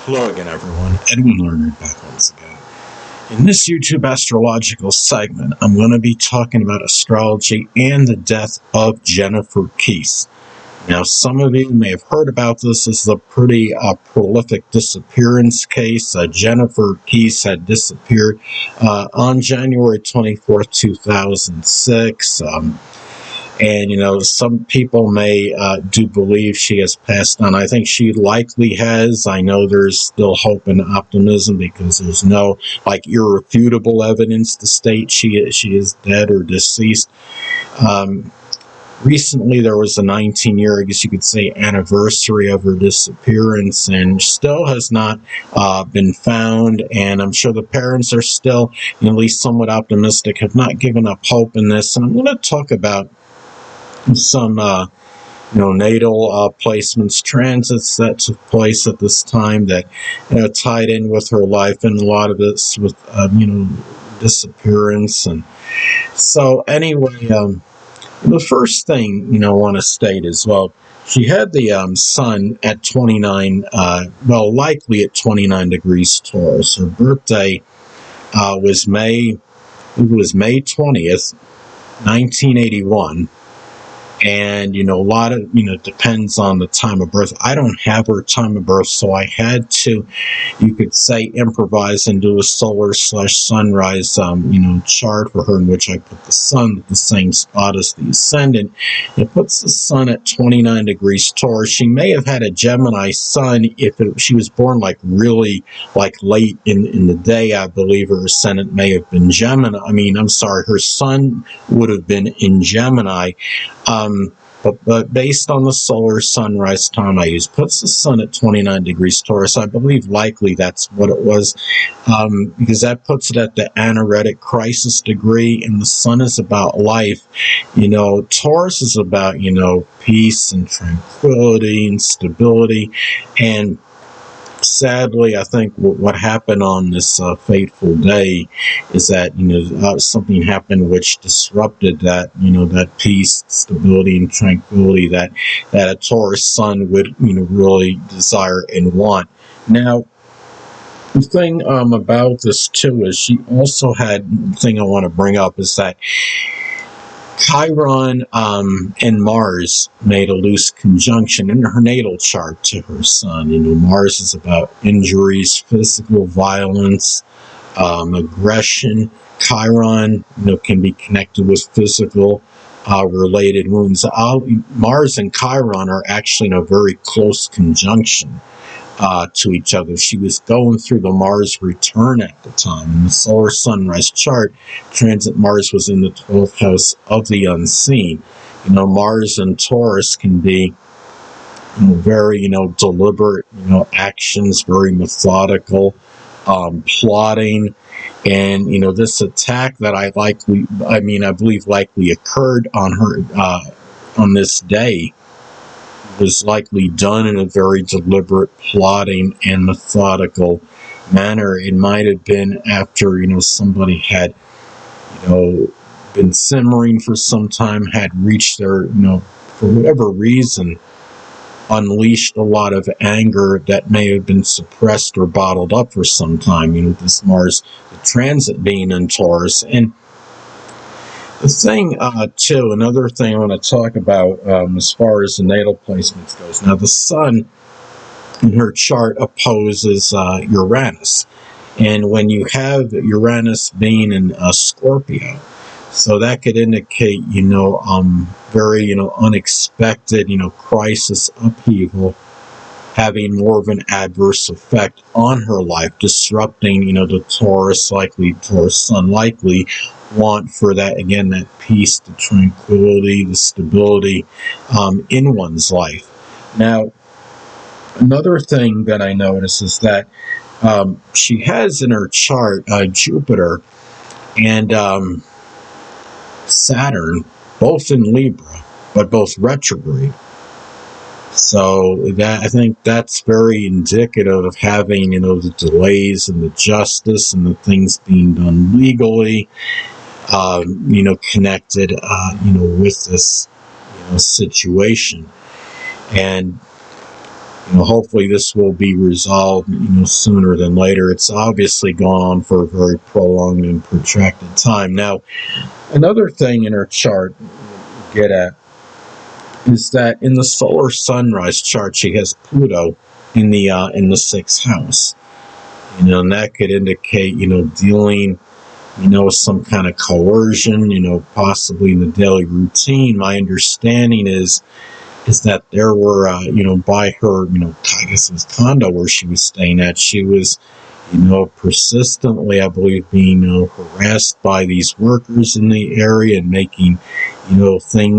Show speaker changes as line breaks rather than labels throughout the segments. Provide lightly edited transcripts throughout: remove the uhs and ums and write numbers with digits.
Hello again, everyone. Edwin Learnard back once again. In this YouTube astrological segment, I'm going to be talking about astrology and the death of Jennifer Kesse. Now, some of you may have heard about this. This is a pretty prolific disappearance case. Jennifer Kesse had disappeared on January 24th, 2006. And, some people may do believe she has passed on. I think she likely has. I know there's still hope and optimism because there's no, irrefutable evidence to state she is dead or deceased. Recently, there was a 19-year, I guess you could say, anniversary of her disappearance, and still has not been found. And I'm sure the parents are still at least somewhat optimistic, have not given up hope in this. And I'm going to talk about some natal placements, transits that took place at this time that tied in with her life, and a lot of it's with disappearance. And so anyway, the first thing I want to state is, well, she had the sun at 29, likely at 29 degrees Taurus. Her birthday was May 20th, 1981. And, a lot of, depends on the time of birth. I don't have her time of birth, so I had to, you could say, improvise and do a solar/sunrise, chart for her, in which I put the sun at the same spot as the ascendant. It puts the sun at 29 degrees Taurus. She may have had a Gemini sun if she was born, late in the day. I believe her ascendant may have been Gemini. Her sun would have been in Gemini. But based on the solar sunrise time I use, puts the sun at 29 degrees Taurus. I believe likely that's what it was, because that puts it at the anaretic crisis degree, and the sun is about life. Taurus is about, peace and tranquility and stability. And sadly, I think what happened on this fateful day is that something happened which disrupted that that peace, stability, and tranquility that a Taurus sun would really desire and want. Now, the thing about this too is she also had, the thing I want to bring up is that Chiron and Mars made a loose conjunction in her natal chart to her sun. Mars is about injuries, physical violence, aggression. Chiron, can be connected with physical related wounds. Mars and Chiron are actually in a very close conjunction to each other. She was going through the Mars return at the time. In the solar sunrise chart, transit Mars was in the 12th house of the unseen. Mars and Taurus can be very deliberate actions, very methodical, plotting. And this attack that I believe likely occurred on her on this day was likely done in a very deliberate, plotting, and methodical manner. It might have been after, somebody had, been simmering for some time, had reached their, for whatever reason, unleashed a lot of anger that may have been suppressed or bottled up for some time. This Mars, the transit being in Taurus. And the thing, too, another thing I want to talk about as far as the natal placements goes. Now, the sun in her chart opposes Uranus. And when you have Uranus being in Scorpio, so that could indicate, very, unexpected, crisis, upheaval, having more of an adverse effect on her life, disrupting, the Taurus sun likely want for that, again, that peace, the tranquility, the stability in one's life. Now, another thing that I notice is that she has in her chart Jupiter and Saturn, both in Libra, but both retrograde. So that, I think that's very indicative of having, the delays and the justice and the things being done legally, connected, with this, situation. And hopefully this will be resolved, sooner than later. It's obviously gone on for a very prolonged and protracted time. Now, another thing in her chart we'll get at is that in the solar sunrise chart, she has Pluto in the sixth house. And that could indicate, dealing, some kind of coercion, possibly in the daily routine. My understanding is that there were, by her, I guess it was condo where she was staying at, she was, persistently, I believe, being, harassed by these workers in the area and making,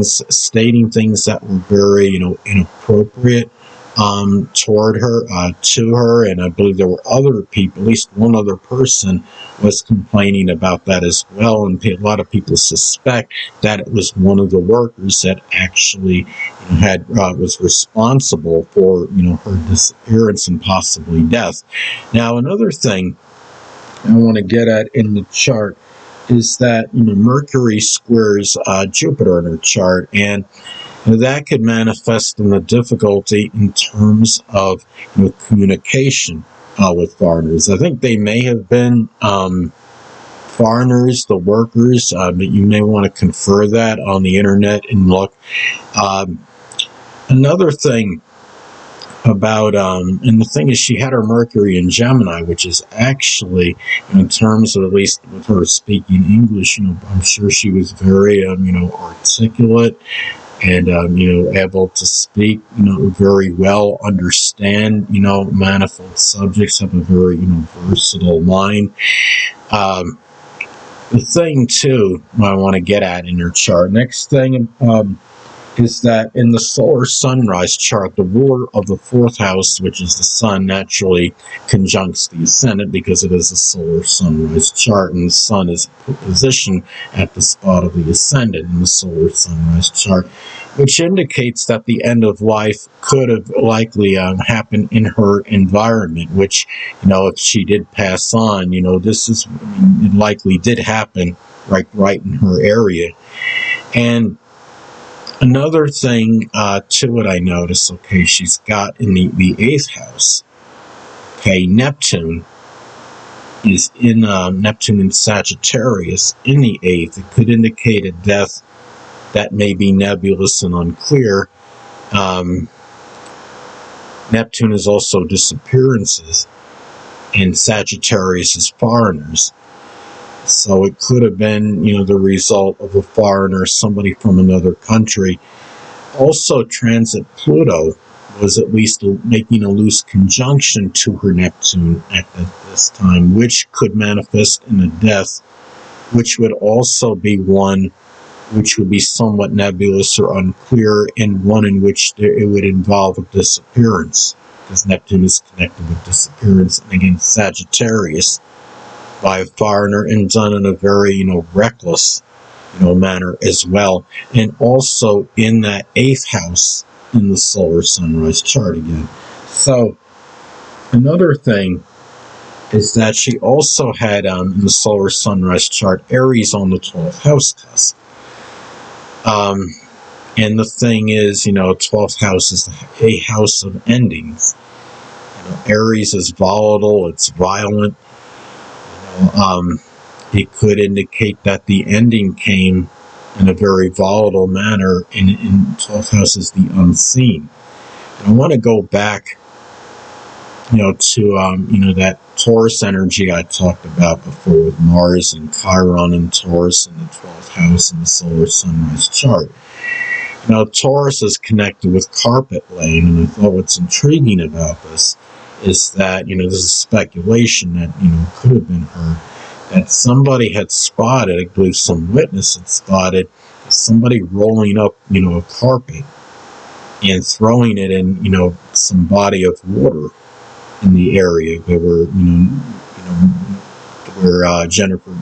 stating things that were very, inappropriate toward her, to her, and I believe there were other people, at least one other person was complaining about that as well, and a lot of people suspect that it was one of the workers that actually had was responsible for her disappearance and possibly death. Now, another thing I want to get at in the chart is that Mercury squares Jupiter in her chart, and that could manifest in the difficulty in terms of communication with foreigners. I think they may have been foreigners, the workers, but you may want to confer that on the internet and look. Another thing about, and the thing is, she had her Mercury in Gemini, which is actually, in terms of, at least with her speaking English, I'm sure she was very, articulate, and able to speak very well, understand manifold subjects, have a very versatile mind. The thing too I want to get at in your chart, next thing, is that in the solar sunrise chart, the ruler of the fourth house, which is the sun, naturally conjuncts the ascendant because it is a solar sunrise chart, and the sun is positioned at the spot of the ascendant in the solar sunrise chart, which indicates that the end of life could have likely happened in her environment, which, if she did pass on, this is, it likely did happen right in her area. And another thing to it I notice, okay, she's got in the eighth house, okay, Neptune is in Neptune in Sagittarius in the eighth. It could indicate a death that may be nebulous and unclear. Neptune is also disappearances, and Sagittarius is foreigners. So it could have been, the result of a foreigner, somebody from another country. Also, transit Pluto was at least making a loose conjunction to her Neptune at this time, which could manifest in a death, which would also be one which would be somewhat nebulous or unclear, and one in which it would involve a disappearance, because Neptune is connected with disappearance, and again, Sagittarius, by a foreigner, and done in a very, reckless, manner as well. And also in that eighth house in the solar sunrise chart again. So another thing is that she also had in the solar sunrise chart Aries on the 12th house cusp. And the thing is, 12th house is a house of endings. Aries is volatile, it's violent. It could indicate that the ending came in a very volatile manner, and in 12th house is the unseen. And I want to go back, to, that Taurus energy I talked about before with Mars and Chiron and Taurus in the 12th house in the solar sunrise chart. Taurus is connected with carpet laying, and I thought what's intriguing about this is that, this is speculation that, could have been her, that somebody had spotted, I believe some witness had spotted, somebody rolling up, a carpet and throwing it in, some body of water in the area where, where Jennifer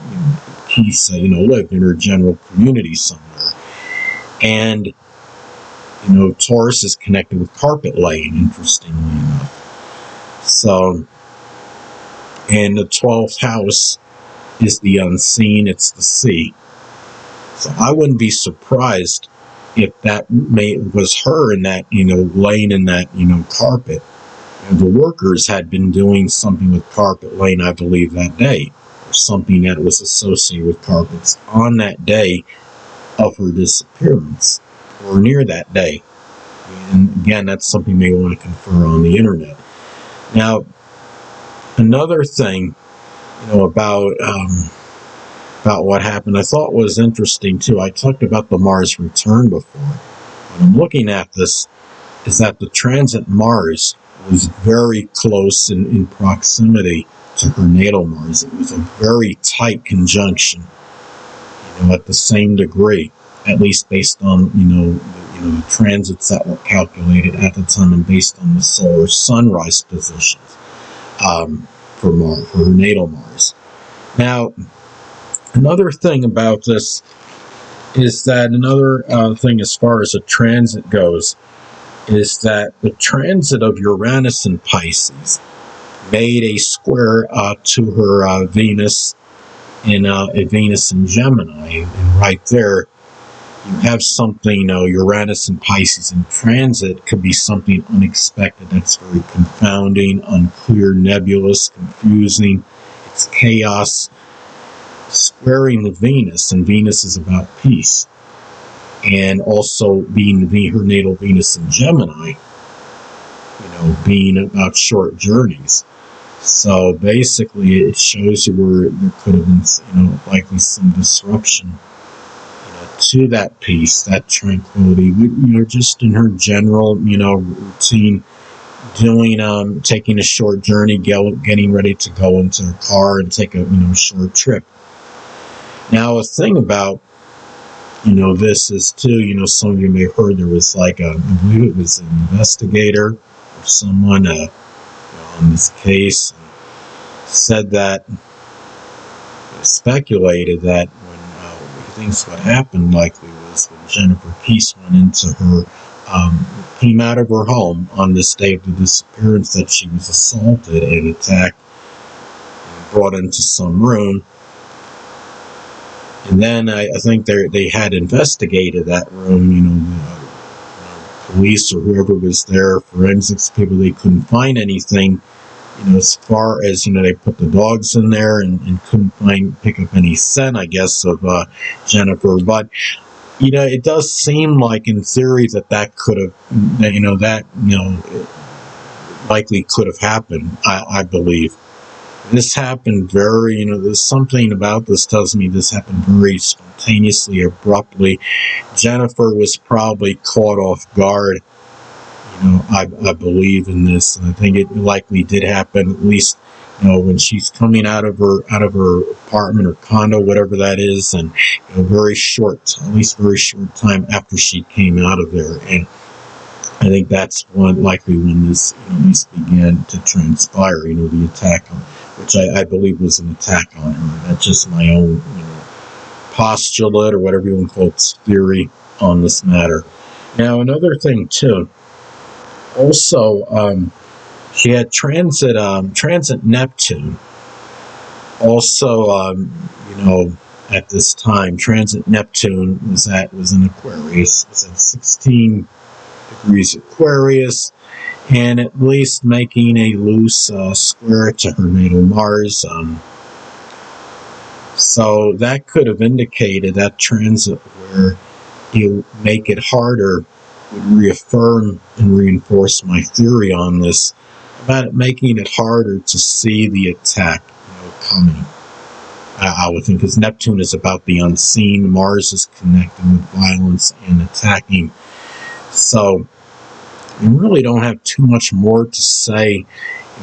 Kesse, lived in her general community somewhere. And, Taurus is connected with carpet laying, interestingly enough. So, and the 12th house is the unseen, it's the sea. So I wouldn't be surprised if that was her in that, laying in that, carpet. And the workers had been doing something with carpet laying, I believe, that day, or something that was associated with carpets on that day of her disappearance, or near that day. And again, that's something you may want to confer on the internet. Now, another thing, about what happened, I thought was interesting too. I talked about the Mars return before. When I'm looking at this, is that the transit Mars was very close in proximity to her natal Mars. It was a very tight conjunction, at the same degree, at least based on the transits that were calculated at the time and based on the solar sunrise positions for her natal Mars. Now, another thing about this is that another thing as far as a transit goes is that the transit of Uranus in Pisces made a square to her Venus in Venus in Gemini, and right there you have something, Uranus and Pisces in transit could be something unexpected that's very confounding, unclear, nebulous, confusing. It's chaos. Squaring the Venus, and Venus is about peace. And also being her natal Venus in Gemini, being about short journeys. So basically it shows you where there could have been, likely some disruption to that peace, that tranquility, just in her general, routine, doing, taking a short journey, getting ready to go into her car and take a, short trip. Now, a thing about, this is too, some of you may have heard there was I believe it was an investigator or someone on this case said that, speculated that thinks what happened likely was when Jennifer Kesse went into her, came out of her home on this day of the disappearance, that she was assaulted and attacked and brought into some room. And then I think they had investigated that room, police or whoever was there, forensics people, they couldn't find anything, as far as, they put the dogs in there and couldn't pick up any scent, I guess, of Jennifer. But, it does seem like in theory that could have, likely could have happened, I believe. This happened very, there's something about this tells me this happened very spontaneously, abruptly. Jennifer was probably caught off guard. I believe in this, and I think it likely did happen, at least, when she's coming out of her apartment or condo, whatever that is, and very short time after she came out of there. And I think that's likely when this, this began to transpire, the attack on, which I believe was an attack on her. That's just my own, postulate, or whatever you want to call it, theory on this matter. Now, another thing too, also, she had transit Neptune. Also, at this time, transit Neptune was in Aquarius. It was at 16 degrees Aquarius, and at least making a loose square to her natal Mars. So that could have indicated that transit where you make it harder would reaffirm and reinforce my theory on this, about it making it harder to see the attack coming. I would think, because Neptune is about the unseen, Mars is connecting with violence and attacking. So we really don't have too much more to say,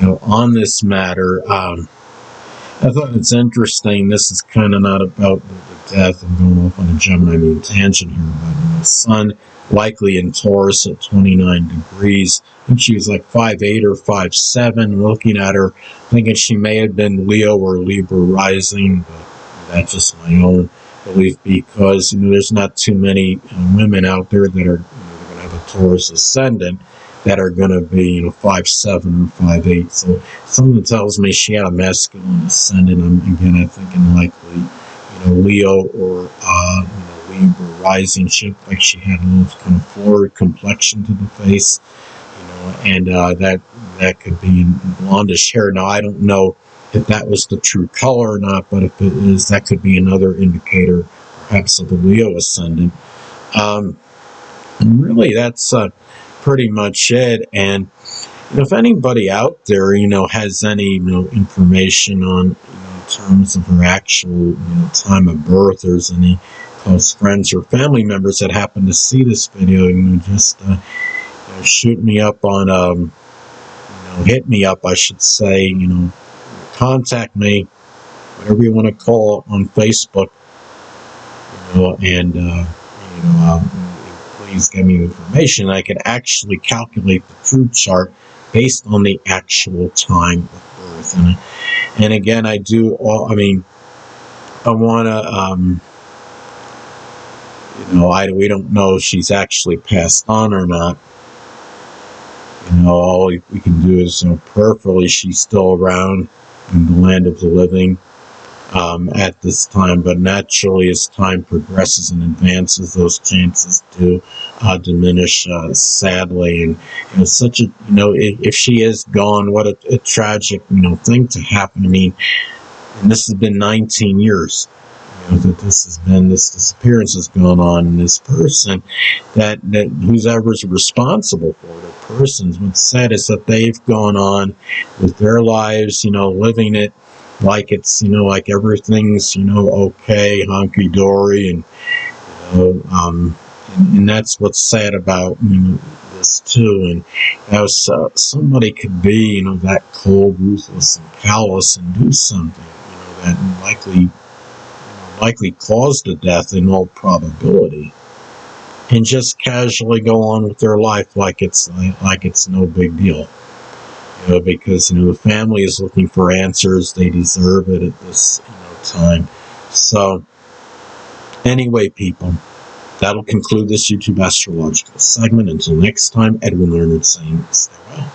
on this matter. I thought it's interesting. This is kind of not about the death. I'm going off on a Gemini tangent here, but Sun likely in Taurus at 29 degrees. I think she was like 5'8" or 5'7". Looking at her, thinking she may have been Leo or Libra rising, but that's just my own belief, because there's not too many women out there that are going to have a Taurus ascendant that are going to be 5'7" or 5'8". So something tells me she had a masculine ascendant. I'm thinking likely Leo or maybe a rising ship, like she had a little kind of forward complexion to the face, and that could be blondish hair. Now, I don't know if that was the true color or not, but if it is, that could be another indicator, perhaps, of the Leo ascendant. And really, that's pretty much it. And if anybody out there, has any, information on, in terms of her actual, time of birth, or there's any close friends or family members that happen to see this video, just shoot me up on, hit me up, I should say, contact me, whatever you want to call it, on Facebook, and, please give me information. I could actually calculate the true chart based on the actual time of birth. And again, I do all, I want to, we don't know if she's actually passed on or not. All we can do is, prayerfully, she's still around in the land of the living at this time. But naturally, as time progresses and advances, those chances do diminish, sadly. And such a, if she is gone, what a tragic, thing to happen. And this has been 19 years. That this disappearance has gone on, and this person that who's ever's responsible for the persons, what's said is that they've gone on with their lives, living it like it's, like everything's, okay, hunky dory, and and that's what's sad about this too. And somebody could be, that cold, ruthless, and callous, and do something, that likely caused the death in all probability, and just casually go on with their life like it's no big deal, because the family is looking for answers. They deserve it at this time. So anyway, people, that'll conclude this YouTube astrological segment. Until next time, Edwin Learnard saying, stay well.